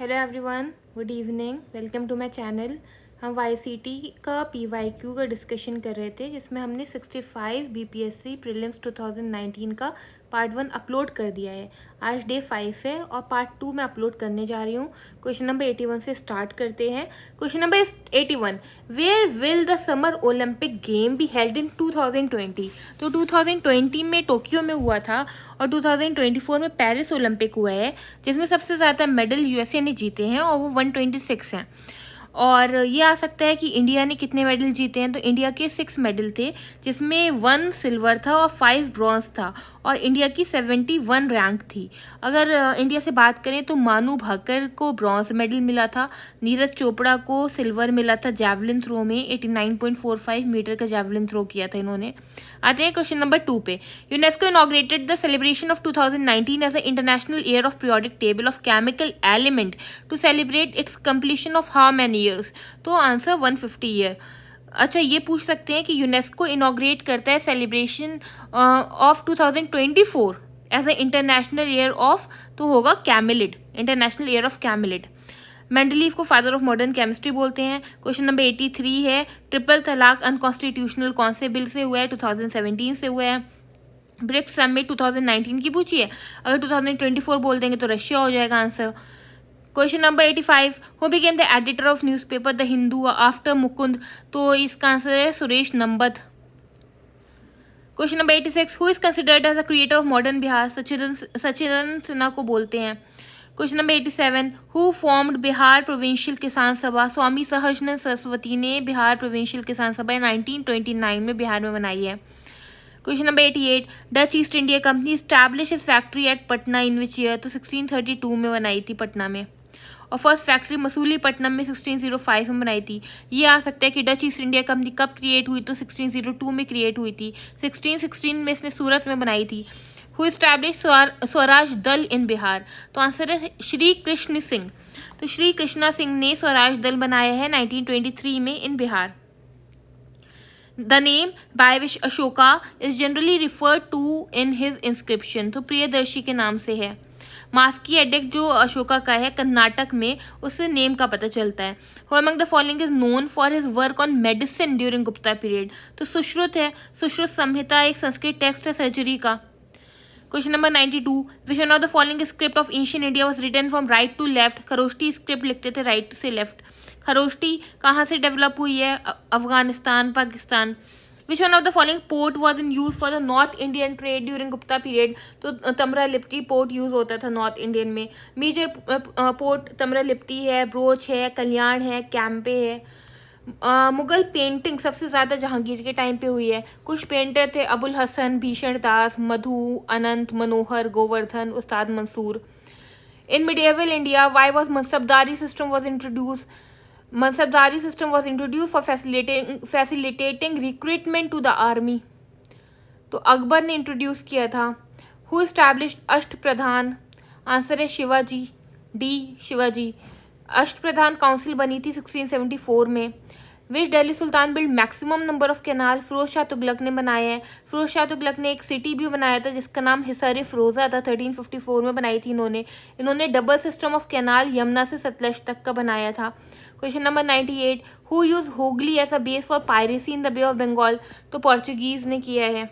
Hello everyone, good evening. Welcome to my channel. हम YCT का PYQ का discussion कर रहे थे, जिसमें हमने 65 बीपीएससी प्रीलिम्स 2019 का पार्ट 1 अपलोड कर दिया है। आज डे 5 है और पार्ट 2 मैं अपलोड करने जा रही हूँ। क्वेश्चन नंबर 81 से स्टार्ट करते हैं। Question number 81, where will the summer Olympic game be held in 2020? तो 2020 में टोक्यो में हुआ था और 2024 में पेरिस ओलंपिक हुआ है, जिसमें सबसे ज़्यादा मेडल यूएसए ने जीते हैं और वो 126 हैं। और ये आ सकता है कि इंडिया ने कितने मेडल जीते हैं। तो इंडिया के 6 मेडल थे, जिसमें 1 सिल्वर था और 5 ब्रॉन्ज था, और इंडिया की 71 रैंक थी। अगर इंडिया से बात करें तो मानू भाकर को ब्रॉन्ज मेडल मिला था, नीरज चोपड़ा को सिल्वर मिला था जैवलिन थ्रो में, 89.45 मीटर का जैवलिन थ्रो किया था इन्होंने। आते हैं क्वेश्चन नंबर 2 पे। UNESCO inaugurated the celebration of 2019 as a international year of periodic table of chemical element to celebrate its completion of how many years? तो आंसर 150 ईयर। अच्छा, ये पूछ सकते हैं कि यूनेस्को इनॉग्रेट करता है celebration of 2024 as a international year of, तो होगा camelid, international year of camelid. Mendeleev को फादर ऑफ मॉडर्न केमिस्ट्री बोलते हैं। क्वेश्चन नंबर 83 है, ट्रिपल तलाक अनकॉन्स्टिट्यूशनल कौन से बिल से हुआ है? 2017 से हुआ है। ब्रिक्स समिट 2019 की पूछी है, अगर 2024 बोल देंगे तो रशिया हो जाएगा answer. Question number 85, who became the editor of newspaper the Hindu after Mukund? तो इसका आंसर है Suresh Nambath. Question number 86, who is considered as the creator of modern Bihar? Sachchidananda Sinha को बोलते हैं। Question number 87, who formed Bihar provincial Kisan Sabha? Swami Sahajanand Saraswati ने बिहार प्रोविंशियल किसान सभा 1929 में बिहार में बनाई है। Question number 88, Dutch east India company establish is factory eight Patna in which year? तो 1632 में बनाई थी पटना में। और फर्स्ट फैक्ट्री मसूलीपट्टनम में 1605 में बनाई थी। ये आ सकता है कि डच ईस्ट इंडिया कंपनी कब क्रिएट हुई? तो 1602 में क्रिएट हुई थी। 1616 में इसने सूरत में बनाई थी। हु एस्टैब्लिश स्वराज दल इन बिहार? तो आंसर है श्री कृष्ण सिंह। तो श्री कृष्णा सिंह ने स्वराज दल बनाया है 1923 में in Bihar. The name by which Ashoka is generally referred to in his inscription? तो प्रियदर्शी के नाम से है। मास्की एडेक्ट जो अशोका का है कर्नाटक में, उससे नेम का पता चलता है। Who among the following is known for his work on medicine during Gupta period? तो सुश्रुत है। सुश्रुत संहिता एक संस्कृत टेक्स्ट है सर्जरी का। Question number 92, which one of the following script of ancient India was written from right to left? Kharosthi script लिखते थे right से left. Kharosthi कहाँ से डेवलप हुई है? अफगानिस्तान, पाकिस्तान। विच one of the following port was in use for the north Indian trade during Gupta period? तो तमरालिप्टी port use होता था नॉर्थ इंडियन में। मेजर पोर्ट तमरालिप्टी है, ब्रोच है, कल्याण है, कैंपे है। मुगल पेंटिंग सबसे ज़्यादा जहांगीर के टाइम पे हुई है। कुछ पेंटर थे अबुल हसन, भीषण दास, मधु, अनंत, Manohar, Govardhan, Ustad Mansur. In medieval India why was mansabdari system was introduce? Mansabdari system was introduce for facilitating recruitment to the army. तो अकबर ने इंट्रोड्यूस किया था। हु एस्टैब्लिश्ड अष्ट प्रधान? आंसर है शिवाजी, डी शिवाजी। अष्ट प्रधान काउंसिल बनी थी 1674 में। Which Delhi sultan build maximum number of canal? Firoz Shah Tughlaq ने बनाया है। फिरोज शाह तुगलक ने एक सिटी भी बनाया था जिसका नाम हिसार फिरोजा था, 1354 में बनाई थी इन्होंने double system of canal Yamuna से सतलज तक का बनाया था। Question number 98, who use Hooghly as a base for piracy in the Bay of Bengal? तो पोर्चुगीज ने किया है।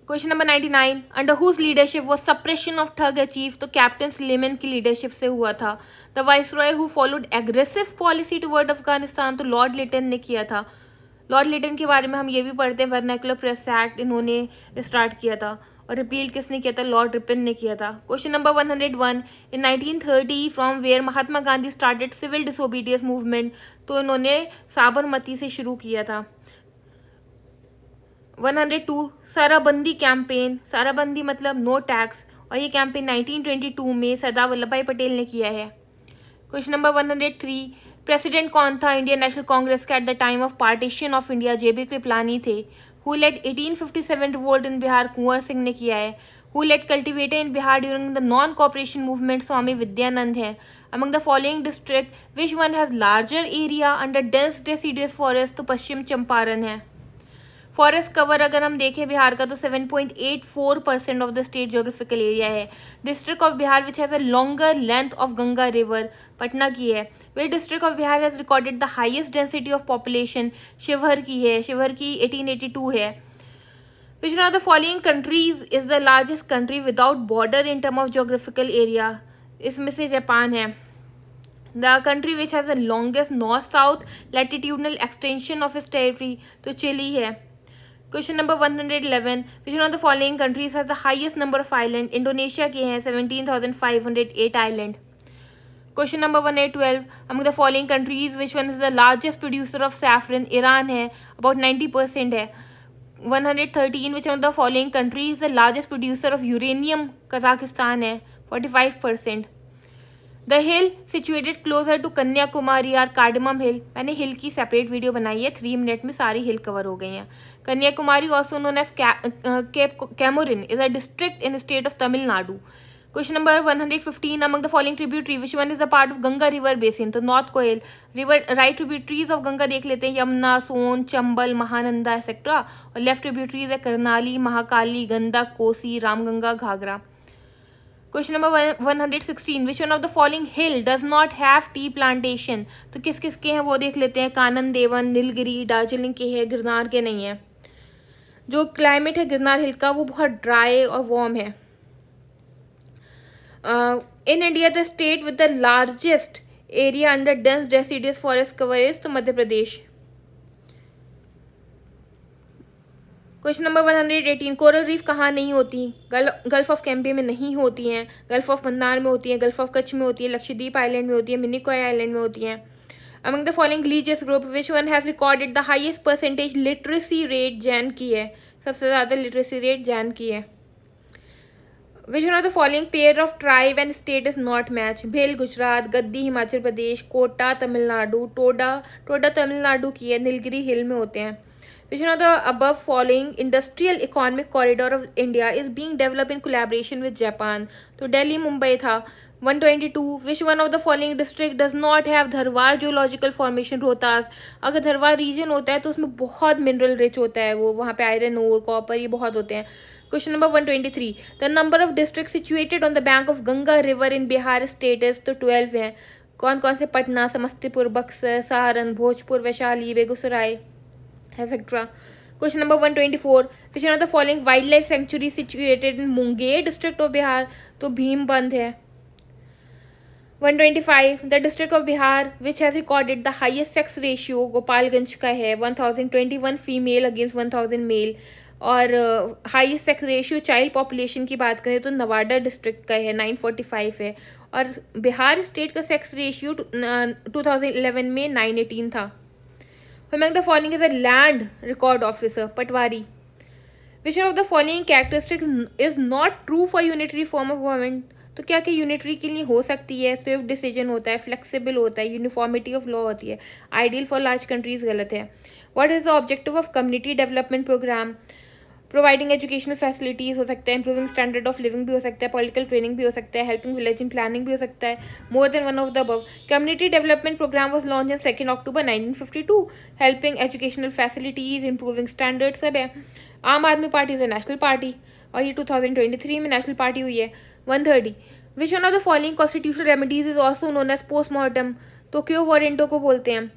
Question number 99, under whose leadership was suppression of thug achieve? तो कैप्टन स्लेमन की लीडरशिप से हुआ था। The viceroy who followed aggressive policy toward Afghanistan? तो लॉर्ड लिटन ने किया था। लॉर्ड लिटन के बारे में हम ये भी पढ़ते हैं, वर्नाकुलर प्रेस एक्ट इन्होंने स्टार्ट किया था। और रिपील किसने किया था? लॉर्ड रिपन ने किया था। Question number 101, in 1930 from where Mahatma Gandhi started civil disobedience movement? तो इन्होंने साबरमती से शुरू किया था। 102, साराबंदी कैंपेन? साराबंदी मतलब नो टैक्स, और ये कैंपेन 1922 में सरदार वल्लभ भाई पटेल ने किया है। क्वेश्चन नंबर 103, प्रेसिडेंट कौन था इंडियन नेशनल कांग्रेस का at the time of partition of India? J B Kripalani थे। Who led 1857 revolt in Bihar? Kunwar Singh ने किया है। Who led cultivator in Bihar during the non cooperation movement? Swami Vidyanand है। Among the following district which one has larger area under dense deciduous forest? तो पश्चिम चंपारण है। Forest cover अगर हम देखें बिहार का तो 7.84% of the state geographical area है। District of Bihar which has a longer length of Ganga river Patna की है। वे district of Bihar has recorded the highest density of population Shivhar की है, शिवहर की 1882 है। Which one of the following countries is the largest country without border in term of geographical area, इसमें से Japan है। The country which has the longest north south latitudinal extension of इस territory तो Chile है। Question number 111, which one of the following countries has the highest number of island, Indonesia के हैं 17,508 island. Question number 112, among the following countries which one is the largest producer of saffron, Iran है, about 90% है। 113, which one of the following countries the largest producer of uranium, Kazakhstan है, 45%। The hill situated closer to Kanyakumari are cardamom हिल, मैंने हिल की separate video बनाई है, 3 minute में सारी हिल cover हो गई हैं। Kanyakumari also known as Comorin is a district in state of Tamil Nadu. Question number 115, among the following tributary which one is the part of Ganga river basin, तो north Koel. River right tributaries of Ganga देख लेते हैं, यमुना, सोन, चंबल, महानंदा एक्सेट्रा, और लेफ्ट ट्रिब्यूटरीज है Karnali, Mahakali, Gandak, Kosi, Ramganga, Ghaghara. Question number 116, which one of the following hill does not have tea plantation, तो किस किस के हैं वो देख लेते हैं, कानन देवन, नीलगिरी, दार्जिलिंग के हैं, गिरनार के नहीं है। जो क्लाइमेट है गिरनार हिल का वो बहुत ड्राई और वार्म है। In India the state with the largest area under dense deciduous forest cover is, तो Madhya Pradesh. Question number 118, coral reef कहाँ नहीं होती, गल्फ ऑफ कैम्बे में नहीं होती हैं, गल्फ ऑफ मन्नार में होती हैं, गल्फ ऑफ कच्छ में होती है, लक्षद्वीप आइलैंड में होती है, मिनिकॉय आइलैंड में होती हैं। Among the following religious group which one has recorded the highest percentage literacy rate, Jain की है, सबसे ज़्यादा लिटरेसी रेट जैन की है। Which one of the following pair of tribe and state is not match, भेल गुजरात, गद्दी हिमाचल प्रदेश, कोटा तमिलनाडु, टोडा तमिलनाडु की है, नीलगिरी हिल में होते हैं। Which one of the above following industrial economic corridor of India is being developed in collaboration with Japan? तो दिल्ली मुंबई था। 122, which one of the following district does not have Dharwar geological formation, Rohtas. अगर Dharwar reason होता है तो उसमें बहुत मिनरल रिच होता है, वो वहाँ पे आयरन और कॉपर ये बहुत होते हैं। Question number 123, the number of district situated on the bank of Ganga river in Bihar state is, तो 12 है। कौन कौन से, पटना, समस्तीपुर, बक्सर, सहारन, Bhojpur, Vaishali, Begusarai etc. Question number 124, which one of the following wildlife sanctuary situated in Munger district of Bihar, तो भीमबंध है। 125, the district of Bihar which has recorded the highest sex ratio, Gopalganj का है, 1021 female against 1000 mail. और highest sex ratio child population की बात करें तो Nawada district का है, 945 है। और बिहार स्टेट का सेक्स रेशियो 2011 में 918 था। Among the following is a land record officer, Patwari. Which one of the following characteristics is not true for unitary form of government, तो क्या क्या यूनिटरी के लिए हो सकती है, स्विफ्ट डिसीजन होता है, फ्लेक्सिबल होता है, यूनिफॉर्मिटी ऑफ लॉ होती है, आइडियल फॉर लार्ज कंट्रीज गलत है। What is the objective of community development programme, providing educational facilities हो सकता है, इंप्रूविंग स्टैंडर्ड ऑफ लिविंग भी हो सकता है, पॉलिटिकल ट्रेनिंग भी हो सकता है, हेल्पिंग विलेज इन प्लानिंग भी हो सकता है, more than one of the above. Community development programme was launch in 2 October 1952, helping educational facilities, improving standard सब है। Aam Aadmi Party is a national party और ये 2023 में नेशनल पार्टी हुई है। 130, which one of the following constitutional remedies is also known as postmortem, तो quo warranto को बोलते हैं।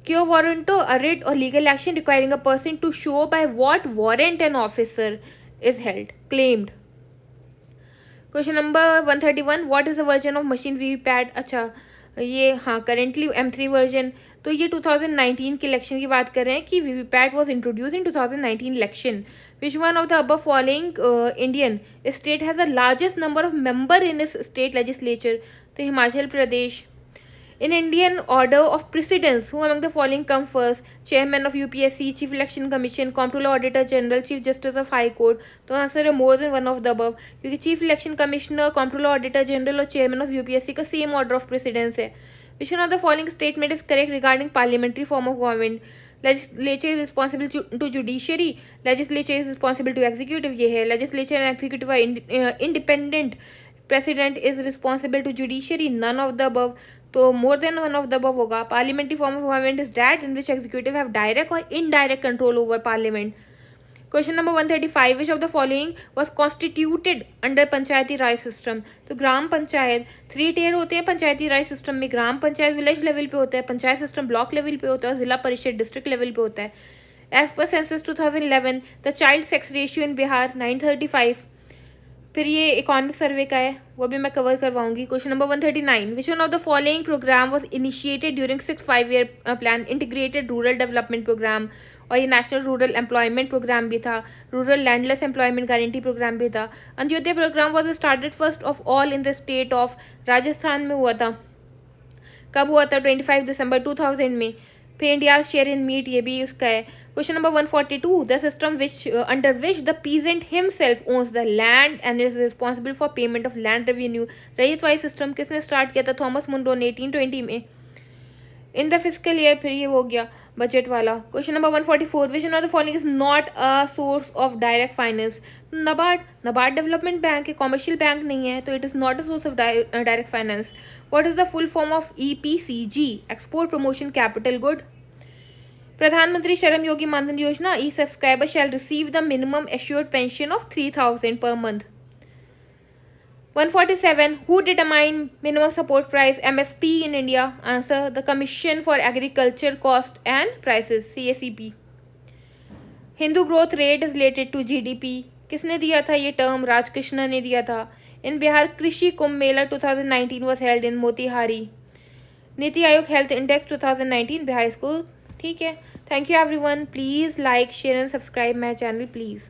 क्यों वारंटो, अ रिट और legal action requiring a person to show by what warrant an officer is held, claimed. Question number 131, what is the version of machine VVPAT, अच्छा ये हाँ currently M3 version. तो ये 2019 के election की बात कर रहे हैं कि VVPAT was introduce in 2019 election. Which one of the above following Indian state has the largest number of member in इस स्टेट लेजिस्लेचर, तो Himachal Pradesh. In Indian order of precedence, who among the following come first? Chairman of UPSC, Chief Election Commission, Comptroller Auditor General, Chief Justice of High Court. तो answer है more than one of the above, क्योंकि Chief Election Commissioner, Comptroller Auditor General और Chairman of UPSC का same order of precedence है। Which one of the following statement is correct regarding parliamentary form of government? Legislature is responsible to judiciary, legislature is responsible to executive, ये है। Legislature and executive are independent, president is responsible to judiciary, none of the above, तो more than one of the above होगा। Parliamentary form of government is that in which executive have direct और indirect control over parliament. Question number 135, which of the following was constituted under panchayati raj system. तो gram panchayat 3 tier होते हैं पंचायती raj system में। ग्राम panchayat village level पे होता है, panchayat system block level पे होता है, जिला परिषद डिस्ट्रिक्ट लेवल पे होता है। As per census 2011 the child sex ratio in Bihar 935। फिर ये इकोनॉमिक सर्वे का है, वो भी मैं कवर करवाऊंगी। Question number 139, which one of the following program was initiated during 6 5-year plan. Integrated rural development program, और ये नेशनल रूरल एम्प्लॉयमेंट प्रोग्राम भी था, rural landless employment guarantee program भी था। Antyodaya program was started first of all in the state of Rajasthan में हुआ था। कब हुआ था? 25 दिसंबर 2000 में। फिर इंडिया शेयर इन मीट, ये भी उसका है। Question number 142, the system which under which the peasant himself owns the land and is responsible for payment of land revenue. Ryotwari system किसने स्टार्ट किया था? थॉमस मुनरो ने 1820 में। इन द फिजिकल ईयर, फिर ये हो गया बजट वाला। Question number 144, which one of the following is not a source of direct finance. NABARD development bank है, कॉमर्शियल बैंक नहीं है, तो it is not a source of direct finance. What is the full form of EPCG? Export promotion capital good. प्रधानमंत्री श्रम योगी मानधन योजना, ई subscriber shell receive the minimum assured pension of 3000 per month. 147, who determine minimum support price MSP in India? Answer, the Commission for Agriculture Cost and Prices, CACP. Hindu growth rate is related to GDP. किसने दिया था ये term? Rajkrishna ने दिया था। इन बिहार कृषि Kumbh Mela 2019 was held in Motihari. NITI Aayog health index 2019 Bihar school. ठीक है, thank you everyone. Please like share and subscribe my channel please.